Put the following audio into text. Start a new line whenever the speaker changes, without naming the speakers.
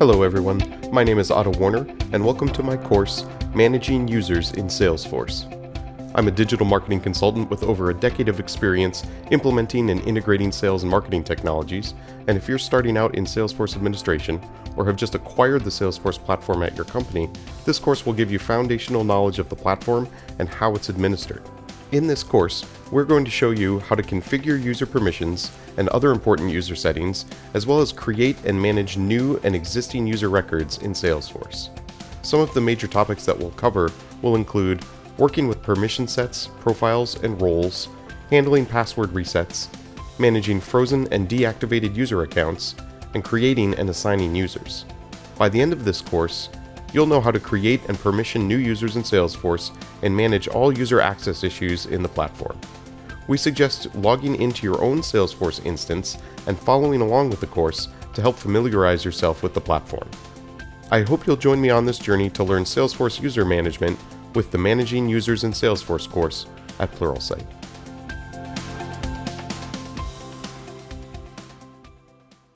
Hello everyone, my name is Otto Warner, and welcome to my course, Managing Users in Salesforce. I'm a digital marketing consultant with over a decade of experience implementing and integrating sales and marketing technologies, and if you're starting out in Salesforce administration, or have just acquired the Salesforce platform at your company, this course will give you foundational knowledge of the platform and how it's administered. In this course, we're going to show you how to configure user permissions and other important user settings, as well as create and manage new and existing user records in Salesforce. Some of the major topics that we'll cover will include working with permission sets, profiles, and roles, handling password resets, managing frozen and deactivated user accounts, and creating and assigning users. By the end of this course, you'll know how to create and permission new users in Salesforce and manage all user access issues in the platform. We suggest logging into your own Salesforce instance and following along with the course to help familiarize yourself with the platform. I hope you'll join me on this journey to learn Salesforce user management with the Managing Users in Salesforce course at Pluralsight.